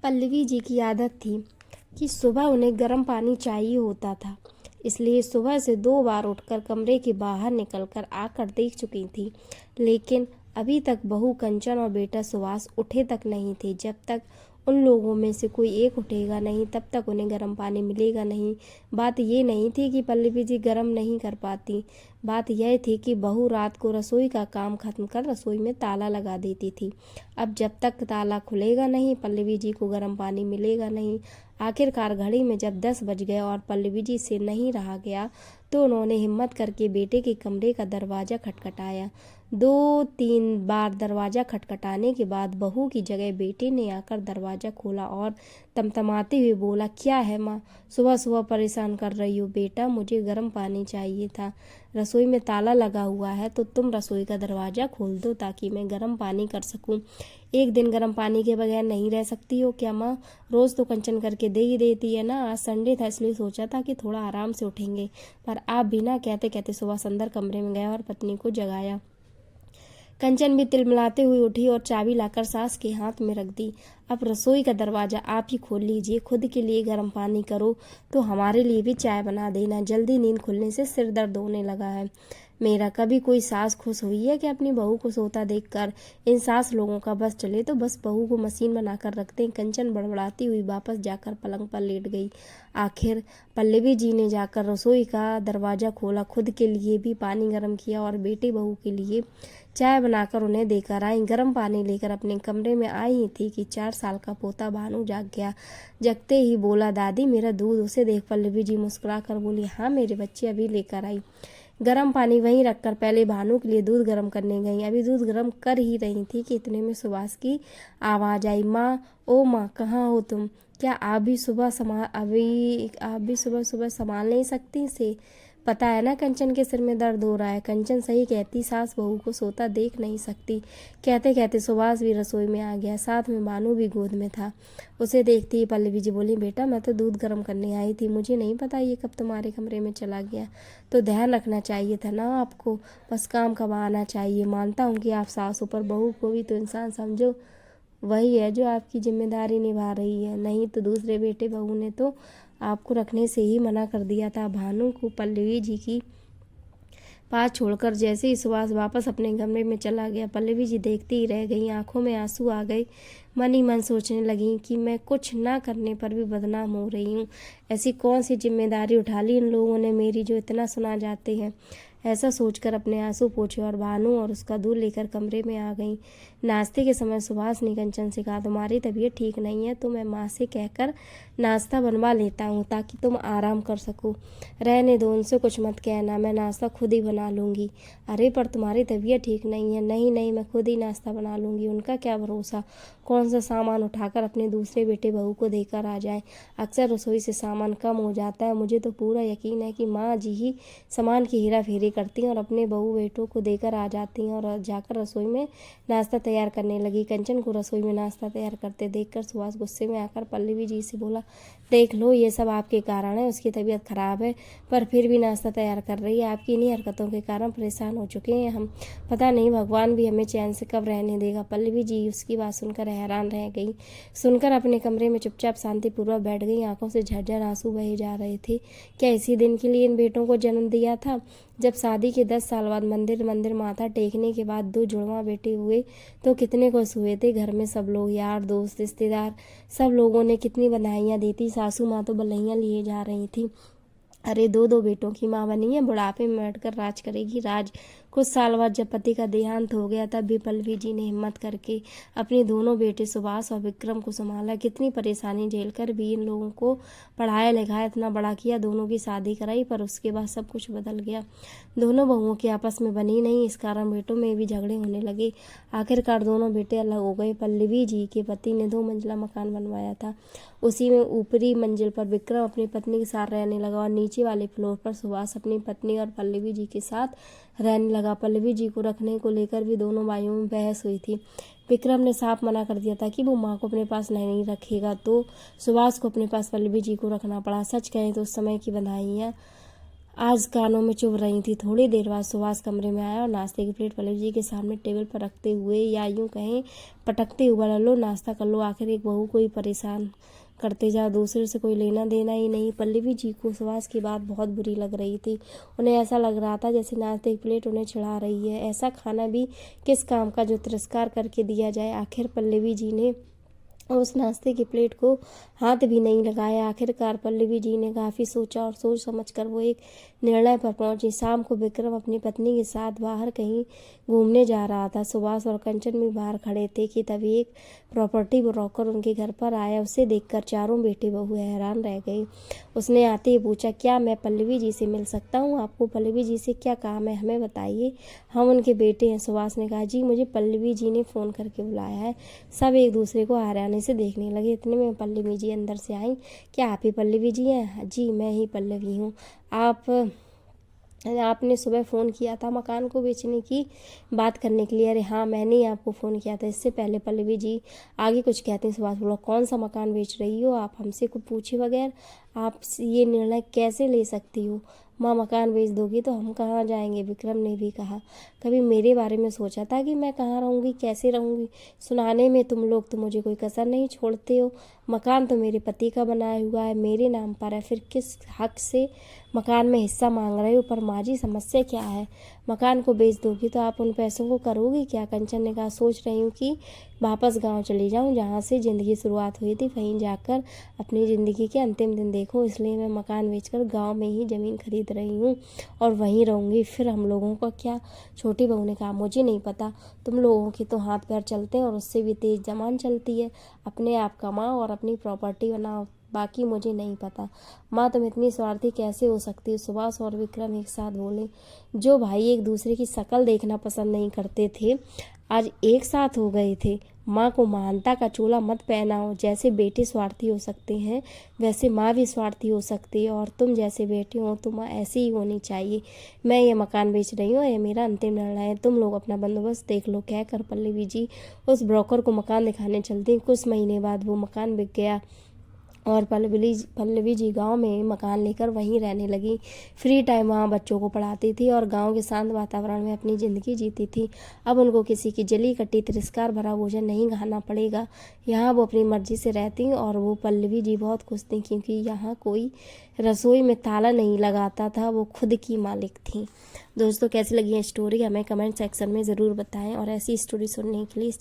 पल्लवी जी की आदत थी कि सुबह उन्हें गर्म पानी चाहिए होता था, इसलिए सुबह से 2 बार उठकर कमरे के बाहर निकलकर आकर देख चुकी थी, लेकिन अभी तक बहू कंचन और बेटा सुभाष उठे तक नहीं थे। जब तक उन लोगों में से कोई एक उठेगा नहीं, तब तक उन्हें गर्म पानी मिलेगा नहीं। बात ये नहीं थी कि पल्लवी जी गर्म नहीं कर पाती, बात यह थी कि बहू रात को रसोई का काम खत्म कर रसोई में ताला लगा देती थी। अब जब तक ताला खुलेगा नहीं, पल्लवी जी को गर्म पानी मिलेगा नहीं। आखिरकार घड़ी में जब 10 बज गए और पल्लवी जी से नहीं रहा गया, तो उन्होंने हिम्मत करके बेटे के कमरे का दरवाज़ा खटखटाया। 2-3 बार दरवाज़ा खटखटाने के बाद बहू की जगह बेटे ने आकर दरवाज़ा खोला और तमतमाते हुए बोला, क्या है माँ, सुबह सुबह परेशान कर रही हो? बेटा, मुझे गर्म पानी चाहिए था, रसोई में ताला लगा हुआ है, तो तुम रसोई का दरवाज़ा खोल दो ताकि मैं गर्म पानी कर सकूं। एक दिन गर्म पानी के बगैर नहीं रह सकती हो क्या माँ? रोज़ तो कंचन करके दे ही देती है ना। आज संडे था, इसलिए सोचा था कि थोड़ा आराम से उठेंगे, पर आप भी ना। कहते कहते सुभाष अंदर कमरे में गया और पत्नी को जगाया। कंचन भी तिलमिलाते हुए उठी और चाबी लाकर सास के हाथ में रख दी। अब रसोई का दरवाज़ा आप ही खोल लीजिए, खुद के लिए गर्म पानी करो तो हमारे लिए भी चाय बना देना। जल्दी नींद खुलने से सिर दर्द होने लगा है मेरा। कभी कोई सास खुश हुई है कि अपनी बहू को सोता देखकर? इन सास लोगों का बस चले तो बस बहू को मशीन बनाकर रखते हैं। कंचन बड़बड़ाती हुई वापस जाकर पलंग पर लेट गई। आखिर पल्लवी जी ने जाकर रसोई का दरवाज़ा खोला, खुद के लिए भी पानी गर्म किया और बेटे बहू के लिए चाय बनाकर उन्हें देकर आई। गर्म पानी लेकर अपने कमरे में आई ही थी कि 4 साल का पोता भानु जाग गया। जगते ही बोला, दादी मेरा दूध। उसे देख पल्लवी जी मुस्कुरा कर बोली, हाँ मेरे बच्चे, अभी लेकर आई। गर्म पानी वहीं रखकर पहले भानु के लिए दूध गर्म करने गई। अभी दूध गर्म कर ही रही थी कि इतने में सुभाष की आवाज़ आई, माँ, ओ माँ, कहाँ हो तुम? क्या आप भी सुबह सुबह संभाल नहीं सकती से? पता है ना कंचन के सिर में दर्द हो रहा है। कंचन सही कहती, सास बहू को सोता देख नहीं सकती। कहते कहते सुभाष भी रसोई में आ गया, साथ में भानु भी गोद में था। उसे देखती ही पल्लवी जी बोली, बेटा मैं तो दूध गर्म करने आई थी, मुझे नहीं पता ये कब तुम्हारे कमरे में चला गया। तो ध्यान रखना चाहिए था ना आपको, बस काम कब आना चाहिए। मानता हूँ कि आप सास हो, पर बहू को भी तो इंसान समझो। वही है जो आपकी जिम्मेदारी निभा रही है, नहीं तो दूसरे बेटे बहू ने तो आपको रखने से ही मना कर दिया था। भानु को पल्लवी जी की पास छोड़कर जैसे ही सुभाष वापस अपने कमरे में चला गया, पल्लवी जी देखती ही रह गई। आंखों में आंसू आ गए। मन ही मन सोचने लगी कि मैं कुछ ना करने पर भी बदनाम हो रही हूँ। ऐसी कौन सी जिम्मेदारी उठा ली इन लोगों ने मेरी, जो इतना सुना जाते हैं। ऐसा सोचकर अपने आंसू पोंछे और भानु और उसका दूध लेकर कमरे में आ गई। नाश्ते के समय सुभाष ने कंचन से कहा, तुम्हारी तबीयत ठीक नहीं है तो मैं माँ से कहकर नाश्ता बनवा लेता हूँ ताकि तुम आराम कर सको। रहने दो, उनसे कुछ मत कहना, मैं नाश्ता खुद ही बना लूँगी। अरे पर तुम्हारी तबीयत ठीक नहीं है। नहीं नहीं, मैं खुद ही नाश्ता बना लूँगी। उनका क्या भरोसा, कौन सा सामान उठाकर अपने दूसरे बेटे बहू को देकर आ जाए। अक्सर रसोई से सामान कम हो जाता है। मुझे तो पूरा यकीन है कि माँ जी ही सामान की हेरा फेरी करती हैं और अपने बहू बेटों को देकर आ जाती हैं। और जाकर रसोई में नाश्ता तैयार करने लगी। कंचन को रसोई में नाश्ता तैयार करते देखकर सुभाष गुस्से में आकर पल्लवी जी से बोला, देख लो ये सब आपके कारण है। उसकी तबीयत खराब है पर फिर भी नाश्ता तैयार कर रही है। आपकी इन्हीं हरकतों के कारण परेशान हो चुके हैं हम। पता नहीं भगवान भी हमें चैन से कब रहने देगा। पल्लवी जी उसकी बात सुनकर हैरान रह गई। सुनकर अपने कमरे में चुपचाप शांतिपूर्वक बैठ गई। आंखों से झरझर आंसू बहे जा रहे थे। क्या इसी दिन के लिए इन बेटों को जन्म दिया था? जब शादी के 10 साल बाद मंदिर माथा टेकने के बाद 2 जुड़वा बेटे हुए तो कितने खुश हुए थे। घर में सब लोग, यार दोस्त रिश्तेदार, सब लोगों ने कितनी बधाइयाँ दी थी। सासू माँ तो बलैयाँ लिए जा रही थी। अरे 2 बेटों की माँ बनी है, बुढ़ापे में बैठकर राज करेगी राज। कुछ साल बाद जब पति का देहांत हो गया, तब भी पल्लवी जी ने हिम्मत करके अपने दोनों बेटे सुभाष और विक्रम को संभाला। कितनी परेशानी झेलकर भी इन लोगों को पढ़ाया लिखाया, इतना बड़ा किया, दोनों की शादी कराई। पर उसके बाद सब कुछ बदल गया। दोनों बहुओं की आपस में बनी नहीं, इस कारण बेटों में भी झगड़े होने लगे। आखिरकार दोनों बेटे अलग हो गए। पल्लवी जी के पति ने 2 मंजिला मकान बनवाया था। उसी में ऊपरी मंजिल पर विक्रम अपनी पत्नी के साथ रहने लगा और नीचे वाले फ्लोर पर सुभाष अपनी पत्नी और पल्लवी जी के साथ रहने लगा। पल्लवी जी को रखने को लेकर भी दोनों भाइयों में बहस हुई थी। विक्रम ने साफ मना कर दिया था कि वो माँ को अपने पास नहीं रखेगा, तो सुभाष को अपने पास पल्लवी जी को रखना पड़ा। सच कहें तो उस समय की बधाइयाँ आज कानों में चुभ रही थी। थोड़ी देर बाद सुभाष कमरे में आया और नाश्ते की प्लेट पल्लवी जी के सामने टेबल पर रखते हुए, या यूं कहें पटकते हुए बोला, लो नाश्ता कर लो, आखिर एक बहू को ही परेशान करते जा, दूसरे से कोई लेना देना ही नहीं। पल्लवी जी को सुभाष की बात बहुत बुरी लग रही थी। उन्हें ऐसा लग रहा था जैसे नाश्ते की प्लेट उन्हें चिढ़ा रही है। ऐसा खाना भी किस काम का जो तिरस्कार करके दिया जाए। आखिर पल्लवी जी ने उस नाश्ते की प्लेट को हाथ भी नहीं लगाया। आखिरकार पल्लवी जी ने काफ़ी सोचा और सोच समझकर वो एक निर्णय पर पहुंची। शाम को विक्रम अपनी पत्नी के साथ बाहर कहीं घूमने जा रहा था। सुभाष और कंचन भी बाहर खड़े थे कि तभी एक प्रॉपर्टी ब्रोकर उनके घर पर आया। उसे देखकर चारों बेटे बहू हैरान रह गई। उसने आते ही पूछा, क्या मैं पल्लवी जी से मिल सकता हूँ? आपको पल्लवी जी से क्या काम है, हमें बताइए, हम उनके बेटे हैं। सुभाष ने कहा, जी मुझे पल्लवी जी ने फ़ोन करके बुलाया है। सब एक दूसरे को हैरानी से देखने लगे। इतने में पल्लवी जी अंदर से आई। क्या आप ही पल्लवी जी हैं? जी मैं ही पल्लवी हूँ। आपने सुबह फ़ोन किया था मकान को बेचने की बात करने के लिए? अरे हाँ, मैंने ही आपको फ़ोन किया था। इससे पहले पल्लवी जी आगे कुछ कहते हैं, सुभाष बोला, कौन सा मकान बेच रही हो आप? हमसे कुछ पूछे बगैर आप ये निर्णय कैसे ले सकती हो? माँ, मकान बेच दोगी तो हम कहाँ जाएंगे? विक्रम ने भी कहा, कभी मेरे बारे में सोचा था कि मैं कहाँ रहूँगी, कैसे रहूँगी? सुनाने में तुम लोग तो मुझे कोई कसर नहीं छोड़ते हो। मकान तो मेरे पति का बनाया हुआ है, मेरे नाम पर है, फिर किस हक से मकान में हिस्सा मांग रहे हो? पर माँ जी, समस्या क्या है? मकान को बेच दोगी तो आप उन पैसों को करोगी क्या? कंचन ने कहा, सोच रही हूँ कि वापस गांव चली जाऊँ, जहाँ से ज़िंदगी शुरुआत हुई थी, वहीं जाकर अपनी ज़िंदगी के अंतिम दिन देखूँ। इसलिए मैं मकान बेचकर गांव में ही ज़मीन खरीद रही हूँ और वहीं रहूँगी। फिर हम लोगों का क्या? छोटी बहू ने कहा, मुझे नहीं पता, तुम लोगों के तो हाथ पैर चलते हैं और उससे भी तेज़ जबान चलती है। अपने आप कमाओ और अपनी प्रॉपर्टी बनाओ, बाकी मुझे नहीं पता। माँ, तुम इतनी स्वार्थी कैसे हो सकती हो? सुभाष और विक्रम एक साथ बोले। जो भाई एक दूसरे की शक्ल देखना पसंद नहीं करते थे, आज एक साथ हो गए थे। माँ को महानता का चोला मत पहनाओ। जैसे बेटे स्वार्थी हो सकते हैं, वैसे माँ भी स्वार्थी हो सकती है, और तुम जैसे बेटे हो तो माँ ऐसी ही होनी चाहिए। मैं ये मकान बेच रही हूँ, ये मेरा अंतिम निर्णय है, तुम लोग अपना बंदोबस्त देख लो। कहकर पल्लवी जी उस ब्रोकर को मकान दिखाने चलती। कुछ महीने बाद वो मकान बिक गया और पल्लवी जी गांव में मकान लेकर वहीं रहने लगी। फ्री टाइम वहाँ बच्चों को पढ़ाती थी और गांव के शांत वातावरण में अपनी ज़िंदगी जीती थी। अब उनको किसी की जली कटी तिरस्कार भरा भोजन नहीं खाना पड़ेगा। यहाँ वो अपनी मर्जी से रहती और वो पल्लवी जी बहुत खुश थी, क्योंकि यहाँ कोई रसोई में ताला नहीं लगाता था, वो खुद की मालिक थी। दोस्तों, कैसी लगी है स्टोरी हमें कमेंट सेक्शन में ज़रूर बताएं, और ऐसी स्टोरी सुनने के लिए